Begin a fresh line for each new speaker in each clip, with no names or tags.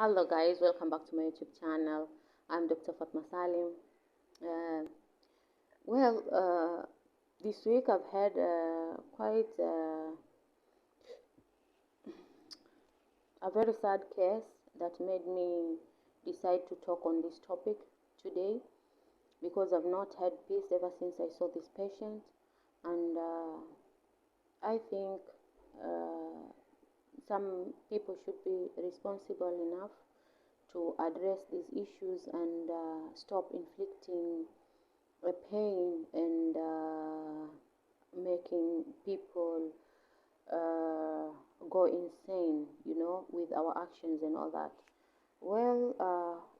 Hello guys, welcome back to my YouTube channel. I'm Dr. Fatma Salim. Uh, this week I've had quite a very sad case that made me decide to talk on this topic today, because I've not had peace ever since I saw this patient, and I think uh, some people should be responsible enough to address these issues and stop inflicting a pain and making people uh, go insane, with our actions and all that. Well,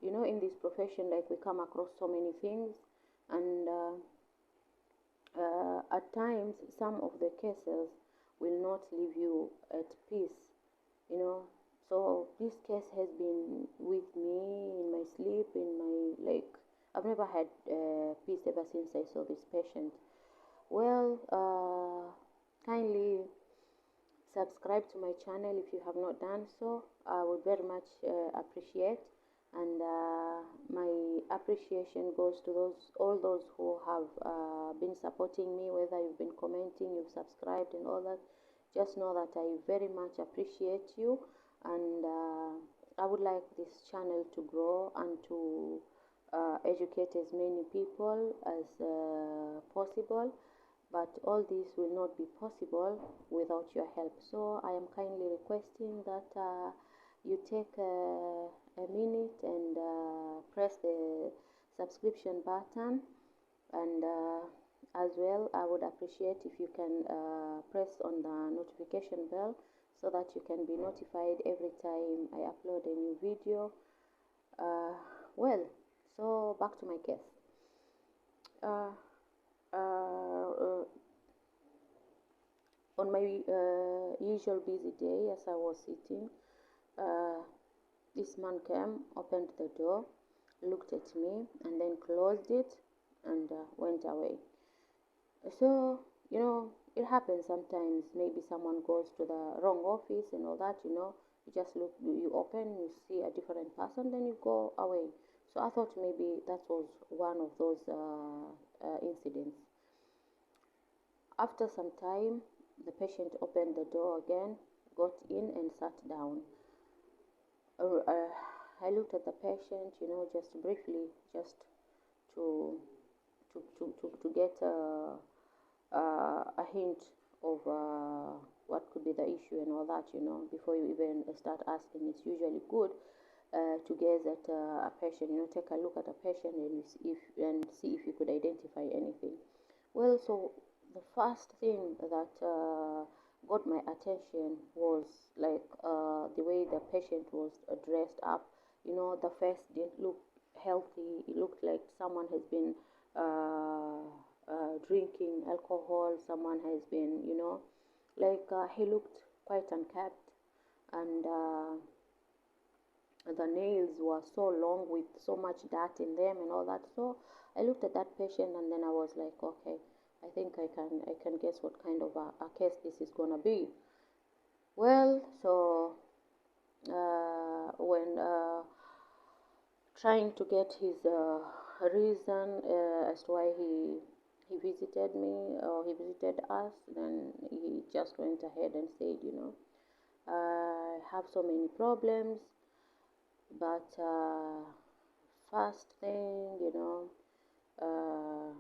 in this profession, like, we come across so many things, and at times, some of the cases will not leave you at peace, you know. So this case has been with me in my sleep, in my, like, I've never had peace ever since I saw this patient. Well, kindly subscribe to my channel if you have not done so. I would very much appreciate, and my appreciation goes to all those who have been supporting me, whether you've been commenting, you've subscribed and all that. Just know that I very much appreciate you, and I would like this channel to grow and to educate as many people as possible, but all this will not be possible without your help. So I am kindly requesting that you take a minute and press the subscription button, and as well, I would appreciate if you can press on the notification bell, so that you can be notified every time I upload a new video. uh, well, so back to my case. uh, uh, on my usual busy day, as I was sitting, uh, this man came, opened the door, looked at me, and then closed it and went away. So, it happens sometimes. Maybe someone goes to the wrong office and all that, you just look, you open, you see a different person, then you go away. So I thought maybe that was one of those incidents. After some time, the patient opened the door again, got in, and sat down. I looked at the patient, just briefly, just to to get a hint of what could be the issue and all that, before you even start asking. It's usually good to gaze at a patient, take a look at a patient and see if you could identify anything. Well, so the first thing that got my attention was, like, the way the patient was dressed up. The face didn't look healthy. It looked like someone has been drinking alcohol. Someone has been, like, he looked quite unkempt, and the nails were so long with so much dirt in them and all that. So I looked at that patient, and then I was like, okay, I think I can guess what kind of a case this is gonna be. Well, so when trying to get his reason as to why he visited me, or he visited us, then he just went ahead and said, I have so many problems, but first thing, uh,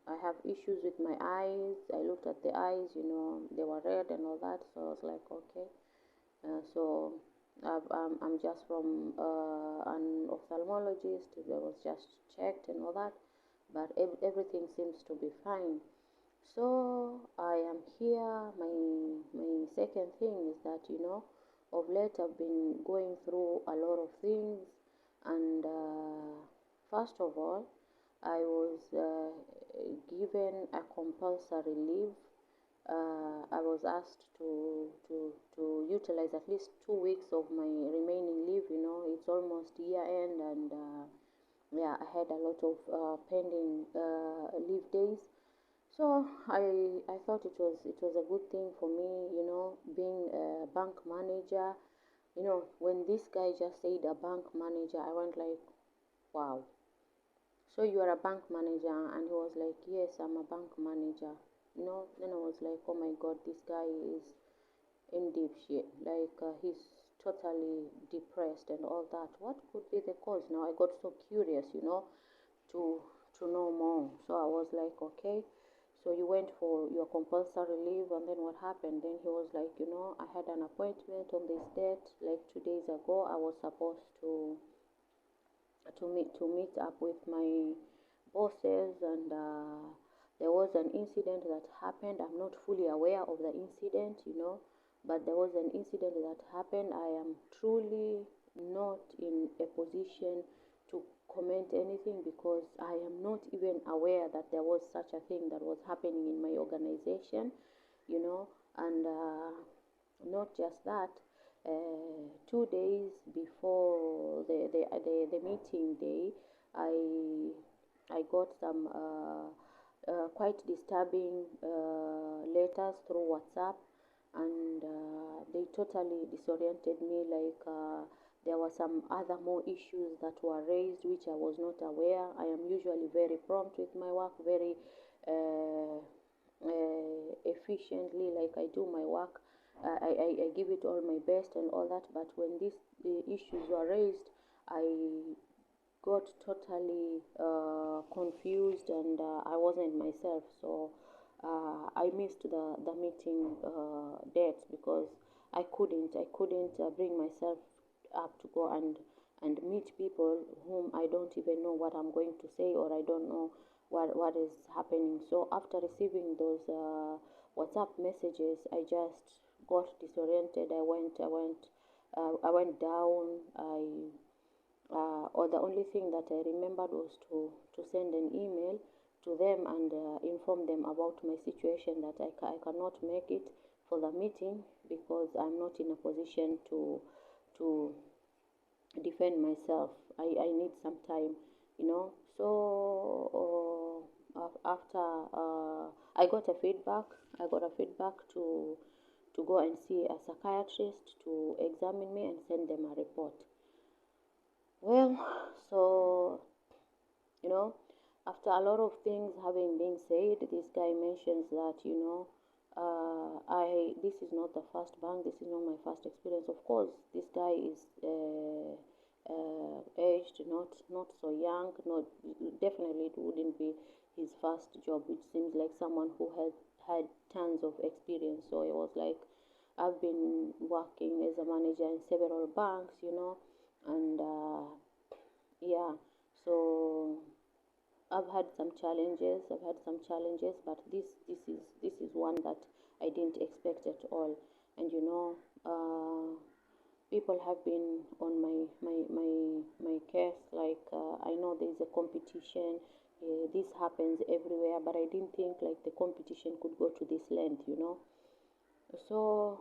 I have issues with my eyes. I looked at the eyes, they were red and all that. So I was like, okay. So I'm just from an ophthalmologist. I was just checked and all that, but everything seems to be fine. So I am here. My second thing is that, of late I've been going through a lot of things, and first of all, I was given a compulsory leave. I was asked to utilize at least 2 weeks of my remaining leave. It's almost year end, and yeah, I had a lot of pending leave days. So I thought it was a good thing for me, being a bank manager. When this guy just said a bank manager, I went like, wow. So you are a bank manager? And he was like, yes, I'm a bank manager. Then I was like, oh my god, this guy is in deep shit. Like, he's totally depressed and all that. What could be the cause? Now I got so curious, to know more. So I was like, okay, so you went for your compulsory leave, and then what happened? Then he was like, I had an appointment on this date, like 2 days ago. I was supposed to meet up with my bosses, and there was an incident that happened. I'm not fully aware of the incident, but there was an incident that happened. I am truly not in a position to comment anything, because I am not even aware that there was such a thing that was happening in my organization, and not just that. 2 days before the meeting day, I got some quite disturbing letters through WhatsApp, and they totally disoriented me. Like, there were some other more issues that were raised which I was not aware. I am usually very prompt with my work, very efficiently. Like, I do my work, I give it all my best and all that. But when these issues were raised, I got totally confused, and I wasn't myself. So I missed the meeting date, because I couldn't bring myself up to go and meet people whom I don't even know what I'm going to say, or I don't know what is happening. So after receiving those WhatsApp messages, I just got disoriented. I went down. Or the only thing that I remembered was to send an email to them, and inform them about my situation, that I cannot make it for the meeting, because I'm not in a position to defend myself. I need some time, So after I got a feedback, to go and see a psychiatrist to examine me and send them a report. Well, so after a lot of things having been said, this guy mentions that, I this is not the first bank, this is not my first experience. Of course, this guy is aged, not so young. Not definitely, it wouldn't be his first job. It seems like someone who had tons of experience. So it was like, I've been working as a manager in several banks, and yeah, so I've had some challenges. But this is one that I didn't expect at all. And people have been on my case. Like, I know there is a competition. This happens everywhere, but I didn't think like the competition could go to this length. So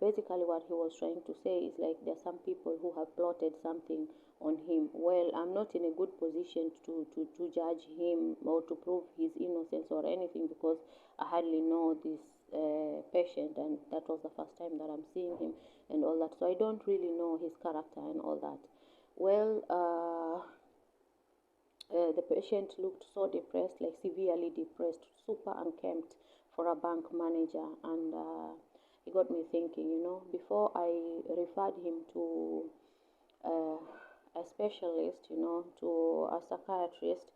basically, what he was trying to say is like, there are some people who have plotted something on him. Well, I'm not in a good position to judge him or to prove his innocence or anything, because I hardly know this patient, and that was the first time that I'm seeing him and all that. So I don't really know his character and all that. Well, the patient looked so depressed, like severely depressed, super unkempt for a bank manager, and it got me thinking. Before I referred him to uh, a specialist, to a psychiatrist,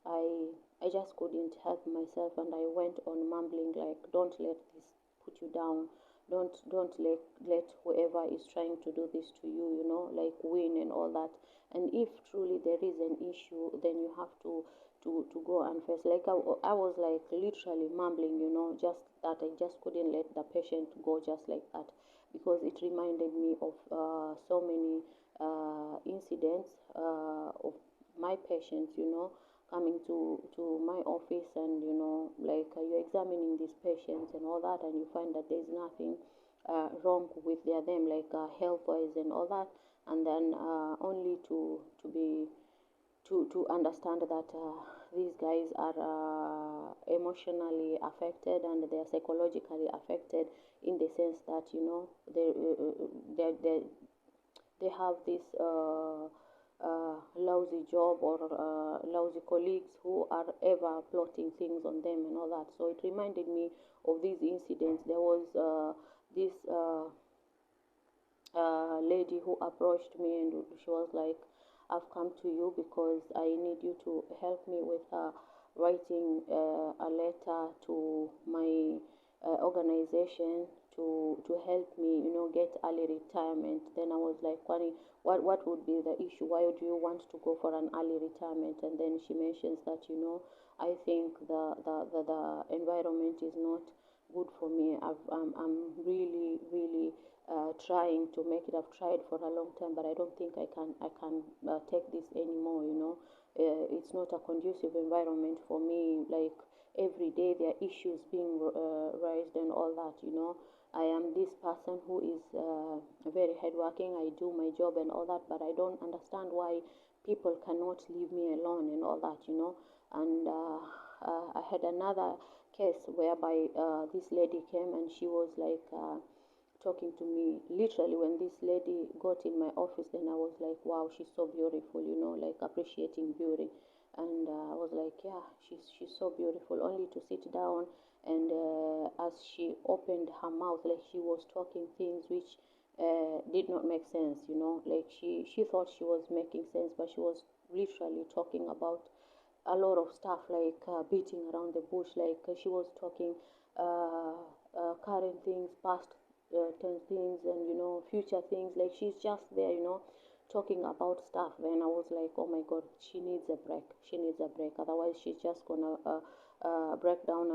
I just couldn't help myself, and I went on mumbling like, "Don't let this put you down. Don't let whoever is trying to do this to you, like, win and all that. And if truly there is an issue, then you have to go and face." Like, I was like literally mumbling, just that I just couldn't let the patient go just like that, because it reminded me of so many incidents of my patients, coming to my office, and like, you're examining these patients and all that, and you find that there's nothing wrong with them, like, health wise and all that, and then only to understand that these guys are emotionally affected and they are psychologically affected, in the sense that, you know, they have this lousy job or lousy colleagues who are ever plotting things on them and all that. So it reminded me of these incidents. There was this lady who approached me, and she was like, I've come to you because I need you to help me with writing a letter to my organization to help me, you know, get early retirement. Then I was like, Kwani, what would be the issue? Why would you want to go for an early retirement? And then she mentions that, you know, I think the environment is not good for me. I'm really, really trying to make it. I've tried for a long time, but I don't think I can take this anymore. You know, it's not a conducive environment for me. Like every day there are issues being raised and all that. You know, I am this person who is very hardworking. I do my job and all that, but I don't understand why people cannot leave me alone and all that. You know, and I had another case whereby this lady came and she was like talking to me. Literally, when this lady got in my office, then I was like, wow, she's so beautiful, you know, like appreciating beauty. And I was like, yeah, she's so beautiful. Only to sit down, and as she opened her mouth, like she was talking things which did not make sense, you know, like she thought she was making sense, but she was literally talking about a lot of stuff, like beating around the bush. Like she was talking current things, past tense things, and, you know, future things. Like she's just there, you know, talking about stuff. Then I was like, oh my god, she needs a break. She needs a break. Otherwise, she's just gonna break down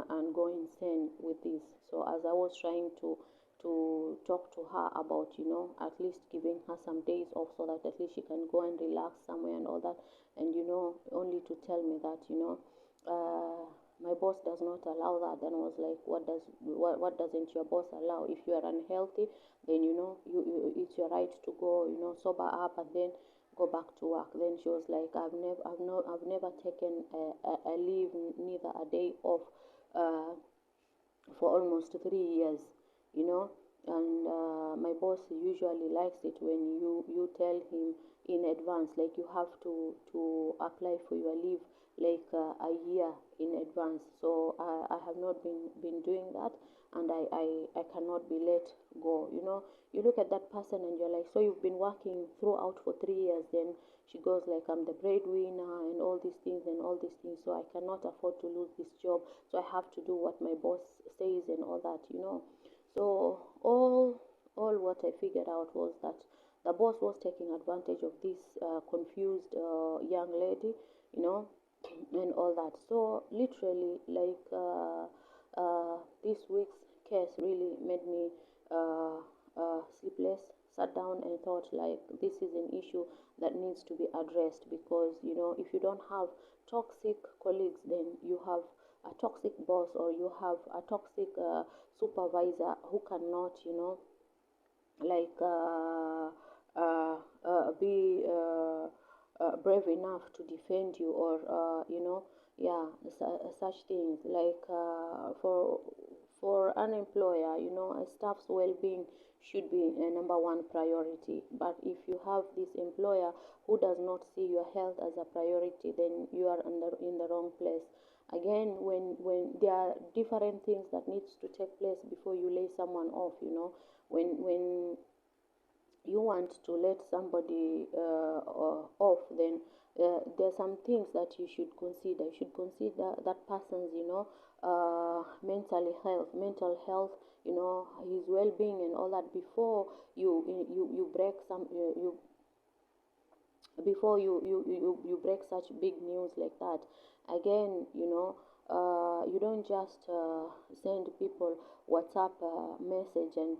and go insane with this. So as I was trying to talk to her about, you know, at least giving her some days off so that at least she can go and relax somewhere and all that, and, you know, only to tell me that, you know, my boss does not allow that. Then I was like, what doesn't your boss allow? If you are unhealthy, then, you know, it's your right to go, you know, sober up and then go back to work. Then she was like, I've never taken a leave, neither a day off uh, for almost 3 years, you know. And my boss usually likes it when you tell him in advance, like you have to apply for your leave like a year in advance. So I have not been doing that, and I cannot be let go, you know. You look at that person and you're like, so you've been working throughout for 3 years. Then she goes like, I'm the breadwinner and all these things and all these things, so I cannot afford to lose this job, so I have to do what my boss says and all that, you know. So all what I figured out was that the boss was taking advantage of this confused young lady, you know, and all that. So literally, like this week's case really made me sleepless. Sat down and thought, like, this is an issue that needs to be addressed, because, you know, if you don't have toxic colleagues, then you have a toxic boss, or you have a toxic supervisor who cannot, you know, like be brave enough to defend you, or you know, yeah, such things. Like for an employer, you know, a staff's well-being should be a number one priority. But if you have this employer who does not see your health as a priority, then you are in the wrong place. Again, when there are different things that needs to take place before you lay someone off, you know, when you want to let somebody off, then there are some things that you should consider. You should consider that person's, you know, mental health, you know, his well-being and all that, before you break some you before you break such big news like that. Again, you know, you don't just send people WhatsApp message, and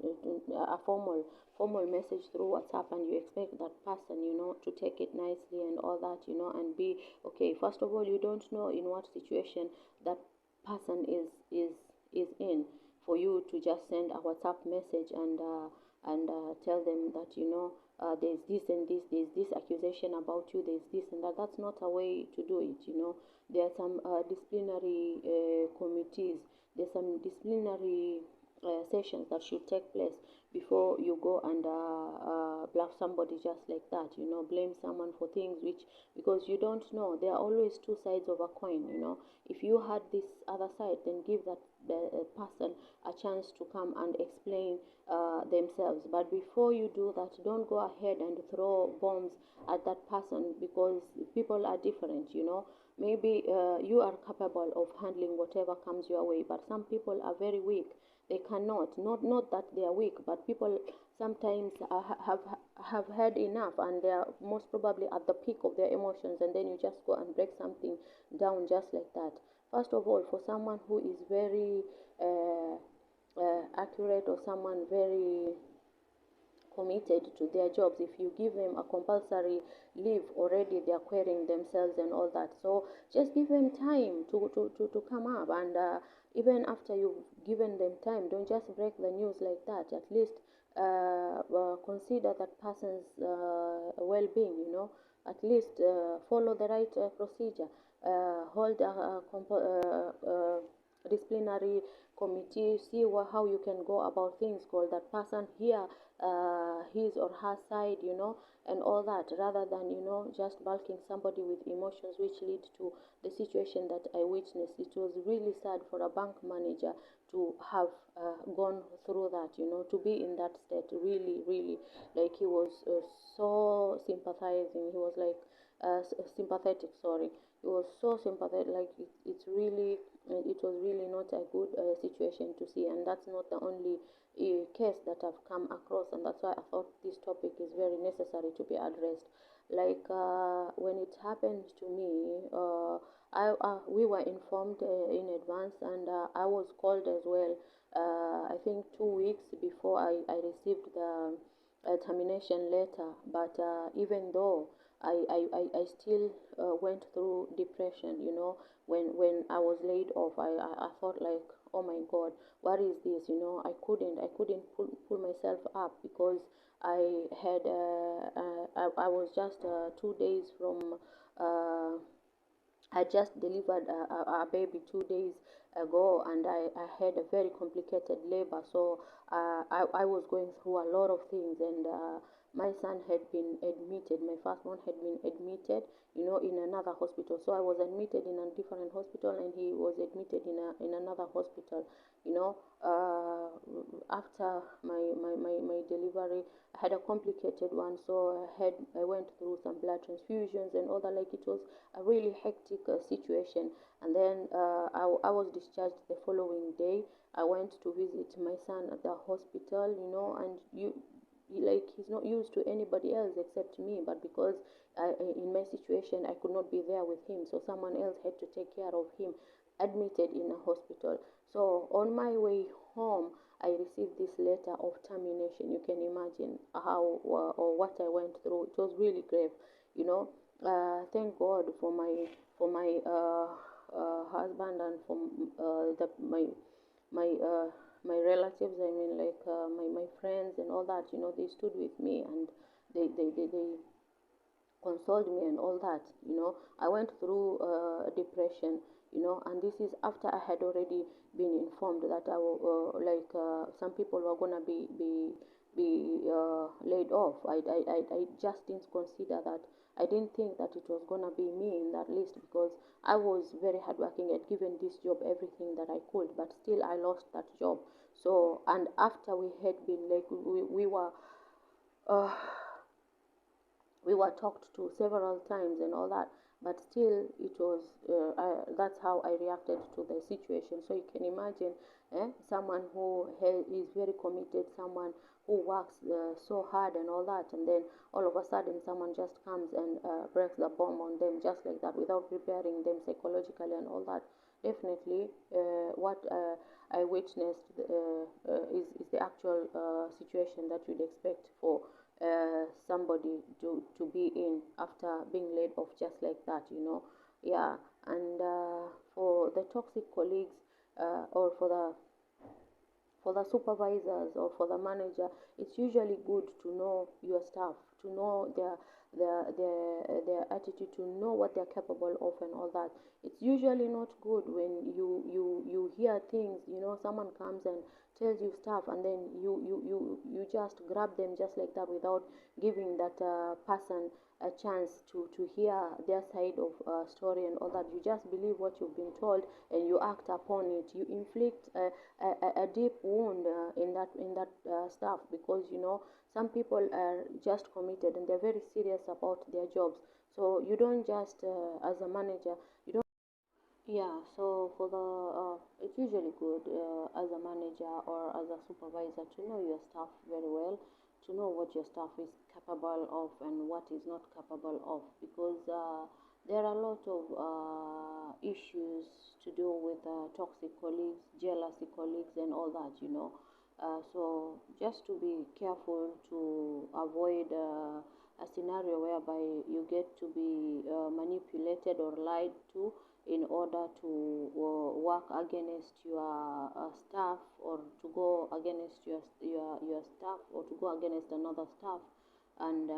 a formal message through WhatsApp, and you expect that person, you know, to take it nicely and all that, you know, and be okay. First of all, you don't know in what situation that person is in, for you to just send a WhatsApp message and and tell them that, there's this and this, there's this accusation about you, there's this and that. That's not a way to do it. There are some disciplinary committees, there's some disciplinary sessions that should take place before you go and bluff somebody just like that. Blame someone for things which, because you don't know, there are always two sides of a coin. If you had this other side, then give that the person a chance to come and explain themselves. But before you do that, don't go ahead and throw bombs at that person, because people are different. Maybe you are capable of handling whatever comes your way, but some people are very weak. They cannot. Not that they are weak, but people sometimes have had enough, and they are most probably at the peak of their emotions, and then you just go and break something down just like that. First of all, for someone who is very accurate, or someone very committed to their jobs, if you give them a compulsory leave, already they are querying themselves and all that. So just give them time to come up, and even after you've given them time, don't just break the news like that. At least consider that person's well-being. At least follow the right procedure. Hold disciplinary committee, see how you can go about things, call that person here, his or her side, and all that, rather than, just bulking somebody with emotions, which lead to the situation that I witnessed. It was really sad for a bank manager to have gone through that, to be in that state. Really, really, like, he was so sympathizing. He was like sympathetic, sorry. It was so sympathetic. Like, it was really not a good situation to see, and that's not the only case that I've come across, and that's why I thought this topic is very necessary to be addressed. Like, when it happened to me, we were informed in advance, and I was called as well. I think 2 weeks before I received the termination letter. But even though I still went through depression, when I was laid off. I thought, like, oh my God, what is this? I couldn't pull myself up, because I was just 2 days from I just delivered a baby 2 days ago, and I had a very complicated labor. So I was going through a lot of things, and my son had been admitted, my firstborn had been admitted, in another hospital. So I was admitted in a different hospital, and he was admitted in another hospital. After my delivery, I had a complicated one, so I went through some blood transfusions and all that. Like, it was a really hectic situation. And then I was discharged the following day. I went to visit my son at the hospital, and like, he's not used to anybody else except me. But because in my situation, I could not be there with him, so someone else had to take care of him, admitted in a hospital. So on my way home, I received this letter of termination. You can imagine how or what I went through. It was really grave, thank God for my husband, and for my my relatives. I mean, like, my friends and all that. They stood with me, and they consoled me and all that. I went through depression, and this is after I had already been informed that some people were gonna be laid off. I just didn't consider that. I didn't think that it was gonna be me in that list, because I was very hardworking. I'd given this job everything that I could, but still I lost that job. So, and after we had been, like, uh, we were talked to several times and all that, but still it was that's how I reacted to the situation. So you can imagine, someone who is very committed, someone who works so hard and all that, and then all of a sudden someone just comes and breaks the bomb on them just like that, without preparing them psychologically and all that. Definitely, what I witnessed is the actual situation that you'd expect for somebody to be in after being laid off just like that. Yeah. And for the toxic colleagues, or for the supervisors or for the manager, it's usually good to know your staff, to know their attitude, to know what they're capable of and all that. It's usually not good when you hear things, someone comes and tells you stuff, and then you just grab them just like that without giving that person a chance to hear their side of story and all that. You just believe what you've been told and you act upon it. You inflict a deep wound in that stuff, because some people are just committed and they're very serious about their jobs. So you don't just as a manager, you don't. Yeah, so for the it's usually good as a manager or as a supervisor to know your staff very well, to know what your staff is capable of and what is not capable of, because there are a lot of issues to do with toxic colleagues, jealousy colleagues, and all that. So just to be careful to avoid a scenario whereby you get to be manipulated or lied to in order to work against your staff, or to go against your staff, or to go against another staff, and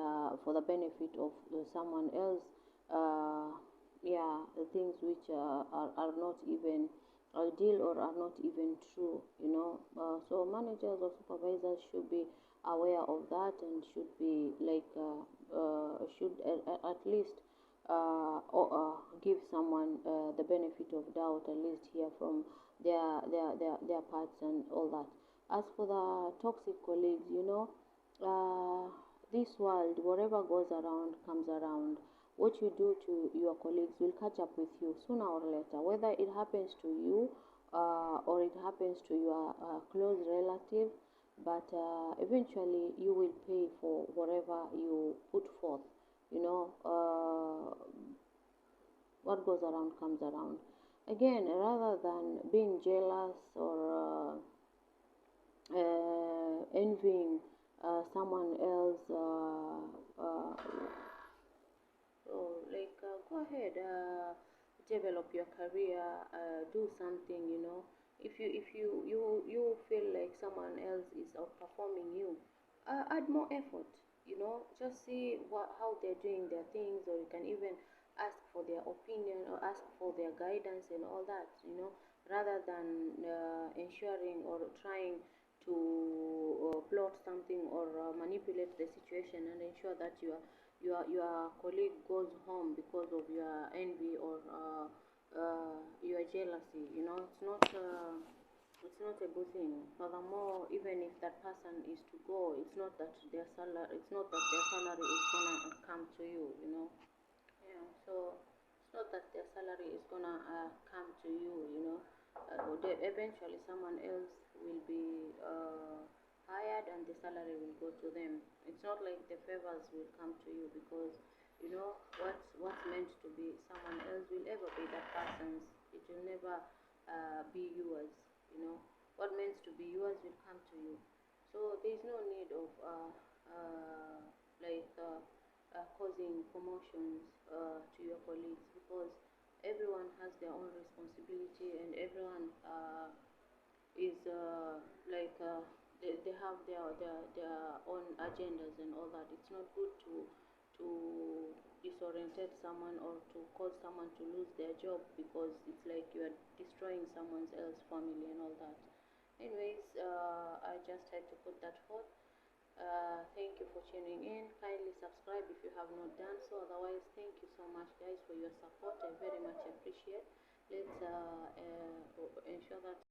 for the benefit of someone else. Yeah, the things which are not even ideal or are not even true. So managers or supervisors should be aware of that, and should be like should at least give someone the benefit of doubt, at least hear from their parts and all that. As for the toxic colleagues, this world, whatever goes around comes around. What you do to your colleagues will catch up with you sooner or later, whether it happens to you or it happens to your close relative. But eventually you will pay for whatever you put forth. What goes around comes around. Again, rather than being jealous or envying someone else, go ahead, develop your career, do something. If you feel like someone else is outperforming you, add more effort. Just see how they're doing their things, or you can even ask for their opinion or ask for their guidance and all that. Rather than ensuring or trying to plot something or manipulate the situation and ensure that your colleague goes home because of your envy or your jealousy. It's not a good thing. Furthermore, even if that person is to go, it's not that their salary is gonna come to you. Yeah, so it's not that their salary is gonna come to you. Eventually someone else will be hired and the salary will go to them. It's not like the favors will come to you, because what's meant to be someone else will ever be that person's. It will never be yours. What meant to be yours will come to you. So there's no need of like causing promotions to your colleagues, because everyone has their own responsibility, and everyone is they have their own agendas and all that. It's not good to disorientate someone or to cause someone to lose their job, because it's like you are destroying someone else's family and all that. Anyways, I just had to put that forth. Thank you for tuning in. Kindly subscribe if you have not done so. Otherwise, thank you so much, guys, for your support. I very much appreciate. Let's ensure that